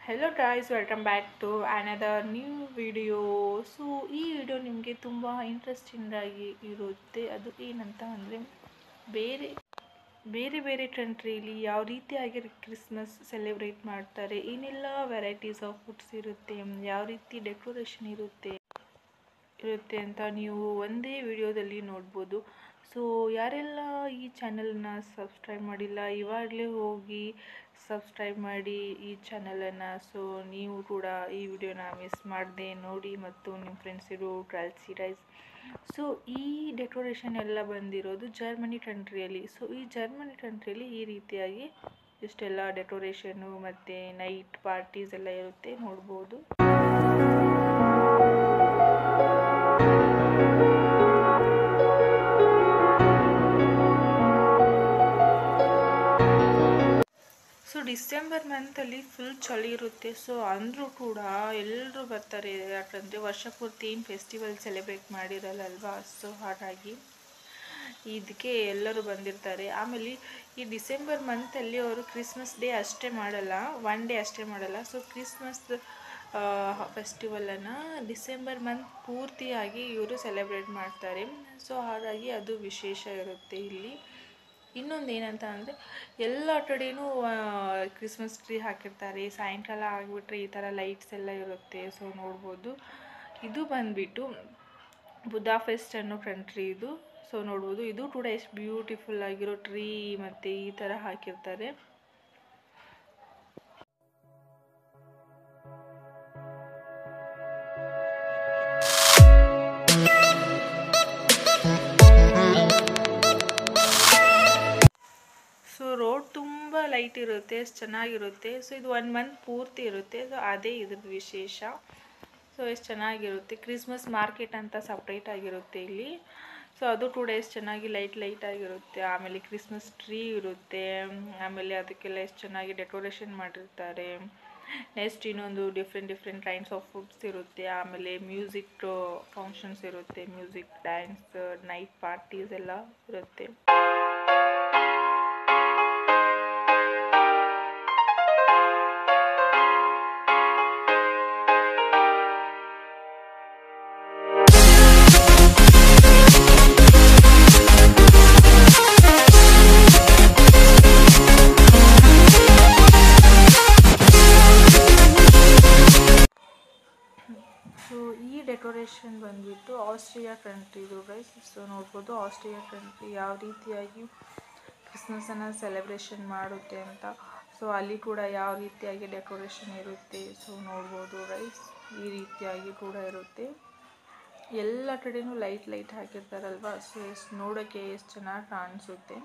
Hello guys, welcome back to another new video. So ಈ video ನಿಮಗೆ ತುಂಬ interesting ಆಗಿ ಇರುತ್ತೆ. ಅದು ಏನಂತ ಅಂದರೆ ಬೇರೆ ಬೇರೆ ಬೇರೆ ಕಂಟ್ರಿಯಲ್ಲಿ ಯಾವ ರೀತಿಯಾಗಿ ಕ್ರಿಸ್ಮಸ್ ಸೆಲೆಬ್ರೇಟ್ ಮಾಡ್ತಾರೆ, ಏನೆಲ್ಲ ವೆರೈಟೀಸ್ ಆಫ್ ಫುಡ್ಸ್ ಇರುತ್ತೆ, ಯಾವ ರೀತಿ ಡೆಕೋರೇಷನ್ ಇರುತ್ತೆ ಅಂತ ನೀವು ಒಂದೇ ವಿಡಿಯೋದಲ್ಲಿ ನೋಡ್ಬೋದು. ಸೊ ಯಾರೆಲ್ಲ ಈ ಚಾನಲನ್ನು ಸಬ್ಸ್ಕ್ರೈಬ್ ಮಾಡಿಲ್ಲ ಇವಾಗಲೇ ಹೋಗಿ ಸಬ್ಸ್ಕ್ರೈಬ್ ಮಾಡಿ ಈ ಚಾನಲನ್ನು. ಸೊ ನೀವು ಕೂಡ ಈ ವಿಡಿಯೋನ ಮಿಸ್ ಮಾಡದೆ ನೋಡಿ ಮತ್ತು ನಿಮ್ಮ ಫ್ರೆಂಡ್ಸಿಗೂ ಕಳಿಸಿ ಗೈಸ್. ಸೊ ಈ ಡೆಕೋರೇಷನ್ ಎಲ್ಲ ಬಂದಿರೋದು ಜರ್ಮನಿ ಕಂಟ್ರಿಯಲ್ಲಿ. ಸೊ ಈ ಜರ್ಮನಿ ಕಂಟ್ರಿಯಲ್ಲಿ ಈ ರೀತಿಯಾಗಿ ಇಷ್ಟೆಲ್ಲ ಡೆಕೋರೇಷನ್ನು ಮತ್ತು ನೈಟ್ ಪಾರ್ಟೀಸ್ ಎಲ್ಲ ಇರುತ್ತೆ, ನೋಡ್ಬೋದು. ಸೊ ಡಿಸೆಂಬರ್ ಮಂತಲ್ಲಿ ಫುಲ್ ಚಳಿ ಇರುತ್ತೆ. ಸೊ ಅಂದರೂ ಕೂಡ ಎಲ್ಲರೂ ಬರ್ತಾರೆ, ಯಾಕಂದರೆ ವರ್ಷ ಪೂರ್ತಿ ಏನು ಫೆಸ್ಟಿವಲ್ ಸೆಲೆಬ್ರೇಟ್ ಮಾಡಿರಲ್ಲಲ್ವಾ. ಸೊ ಹಾಗಾಗಿ ಇದಕ್ಕೆ ಎಲ್ಲರೂ ಬಂದಿರ್ತಾರೆ. ಆಮೇಲೆ ಈ ಡಿಸೆಂಬರ್ ಮಂತಲ್ಲಿ ಅವರು ಕ್ರಿಸ್ಮಸ್ ಡೇ ಅಷ್ಟೇ ಮಾಡಲ್ಲ, ಒನ್ ಡೇ ಅಷ್ಟೇ ಮಾಡಲ್ಲ. ಸೊ ಕ್ರಿಸ್ಮಸ್ ಫೆಸ್ಟಿವಲನ್ನು ಡಿಸೆಂಬರ್ ಮಂತ್ ಪೂರ್ತಿಯಾಗಿ ಇವರು ಸೆಲೆಬ್ರೇಟ್ ಮಾಡ್ತಾರೆ. ಸೊ ಹಾಗಾಗಿ ಅದು ವಿಶೇಷ ಇರುತ್ತೆ ಇಲ್ಲಿ. ಇನ್ನೊಂದು ಏನಂತ ಅಂದರೆ ಎಲ್ಲ ಕಡೆಯೂ ಕ್ರಿಸ್ಮಸ್ ಟ್ರೀ ಹಾಕಿರ್ತಾರೆ. ಸಾಯಂಕಾಲ ಆಗಿಬಿಟ್ರೆ ಈ ಥರ ಲೈಟ್ಸ್ ಎಲ್ಲ ಇರುತ್ತೆ. ಸೊ ನೋಡ್ಬೋದು, ಇದು ಬಂದುಬಿಟ್ಟು ಬುದಾಪೆಸ್ಟ್ ಅನ್ನೋ ಕಂಟ್ರಿ ಇದು. ಸೊ ನೋಡ್ಬೋದು, ಇದು ಕೂಡ ಎಷ್ಟು ಬ್ಯೂಟಿಫುಲ್ ಆಗಿರೋ ಟ್ರೀ ಮತ್ತು ಈ ಥರ ಹಾಕಿರ್ತಾರೆ. ಸೊ ರೋಡ್ ತುಂಬ ಲೈಟ್ ಇರುತ್ತೆ, ಎಷ್ಟು ಚೆನ್ನಾಗಿರುತ್ತೆ. ಸೊ ಇದು 1 ಮಂತ್ ಪೂರ್ತಿ ಇರುತ್ತೆ. ಸೊ ಅದೇ ಇದ್ರದ್ದು ವಿಶೇಷ. ಸೊ ಎಷ್ಟು ಚೆನ್ನಾಗಿರುತ್ತೆ. ಕ್ರಿಸ್ಮಸ್ ಮಾರ್ಕೆಟ್ ಅಂತ ಸಪ್ರೇಟ್ ಆಗಿರುತ್ತೆ ಇಲ್ಲಿ. ಸೊ ಅದು ಕೂಡ ಎಷ್ಟು ಚೆನ್ನಾಗಿ ಲೈಟ್ ಆಗಿರುತ್ತೆ. ಆಮೇಲೆ ಕ್ರಿಸ್ಮಸ್ ಟ್ರೀ ಇರುತ್ತೆ. ಆಮೇಲೆ ಅದಕ್ಕೆಲ್ಲ ಎಷ್ಟು ಚೆನ್ನಾಗಿ ಡೆಕೋರೇಷನ್ ಮಾಡಿರ್ತಾರೆ. ನೆಕ್ಸ್ಟ್ ಇನ್ನೊಂದು ಡಿಫ್ರೆಂಟ್ ಕೈಂಡ್ಸ್ ಆಫ್ ಫುಡ್ಸ್ ಇರುತ್ತೆ. ಆಮೇಲೆ ಮ್ಯೂಸಿಕ್ ಫಂಕ್ಷನ್ಸ್ ಇರುತ್ತೆ, ಮ್ಯೂಸಿಕ್, ಡ್ಯಾನ್ಸ್, ನೈಟ್ ಪಾರ್ಟೀಸ್ ಎಲ್ಲ ಇರುತ್ತೆ. ಸೊ ಈ ಡೆಕೋರೇಷನ್ ಬಂದುಬಿಟ್ಟು ಆಸ್ಟ್ರಿಯಾ ಕಂಟ್ರಿದು ಗೈಸ್. ಸೊ ನೋಡ್ಬೋದು ಆಸ್ಟ್ರಿಯಾ ಕಂಟ್ರಿ ಯಾವ ರೀತಿಯಾಗಿ ಕ್ರಿಸ್ಮಸನ್ನು ಸೆಲೆಬ್ರೇಷನ್ ಮಾಡುತ್ತೆ ಅಂತ. ಸೊ ಅಲ್ಲಿ ಕೂಡ ಯಾವ ರೀತಿಯಾಗಿ ಡೆಕೋರೇಷನ್ ಇರುತ್ತೆ. ಸೊ ನೋಡ್ಬೋದು ಗೈಸ್, ಈ ರೀತಿಯಾಗಿ ಕೂಡ ಇರುತ್ತೆ. ಎಲ್ಲ ಕಡೆಯೂ ಲೈಟ್ ಹಾಕಿರ್ತಾರಲ್ವ. ಸೊ ಎಷ್ಟು ನೋಡೋಕ್ಕೆ ಎಷ್ಟು ಚೆನ್ನಾಗಿ ಕಾಣಿಸುತ್ತೆ.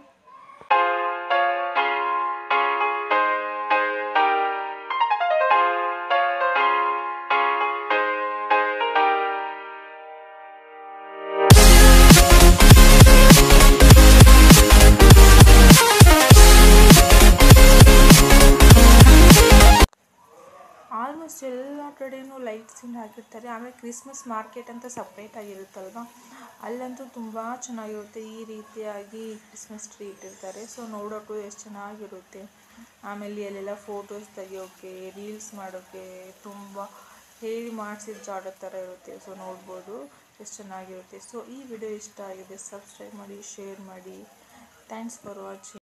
ಆಲ್ಮೋಸ್ಟ್ ಎಲ್ಲ ಕಡೆಯೂ ಲೈಟ್ಸಿಂದ ಹಾಕಿರ್ತಾರೆ. ಆಮೇಲೆ ಕ್ರಿಸ್ಮಸ್ ಮಾರ್ಕೆಟ್ ಅಂತ ಸಪ್ರೇಟ್ ಆಗಿರುತ್ತಲ್ವ, ಅಲ್ಲಂತೂ ತುಂಬ ಚೆನ್ನಾಗಿರುತ್ತೆ. ಈ ರೀತಿಯಾಗಿ ಕ್ರಿಸ್ಮಸ್ ಟ್ರೀ ಇಟ್ಟಿರ್ತಾರೆ. ಸೊ ನೋಡೋಕ್ಕೂ ಎಷ್ಟು ಚೆನ್ನಾಗಿರುತ್ತೆ. ಆಮೇಲೆ ಅಲ್ಲೆಲ್ಲ ಫೋಟೋಸ್ ತೆಗಿಯೋಕ್ಕೆ, ರೀಲ್ಸ್ ಮಾಡೋಕ್ಕೆ ತುಂಬ ಹೇಳಿ ಮಾಡಿಸಿದ ಜಾಗ ಥರ ಇರುತ್ತೆ. ಸೊ ನೋಡ್ಬೋದು ಎಷ್ಟು ಚೆನ್ನಾಗಿರುತ್ತೆ. ಸೊ ಈ ವಿಡಿಯೋ ಇಷ್ಟ ಆಗಿದೆ, ಸಬ್ಸ್ಕ್ರೈಬ್ ಮಾಡಿ, ಶೇರ್ ಮಾಡಿ. Thanks for watching.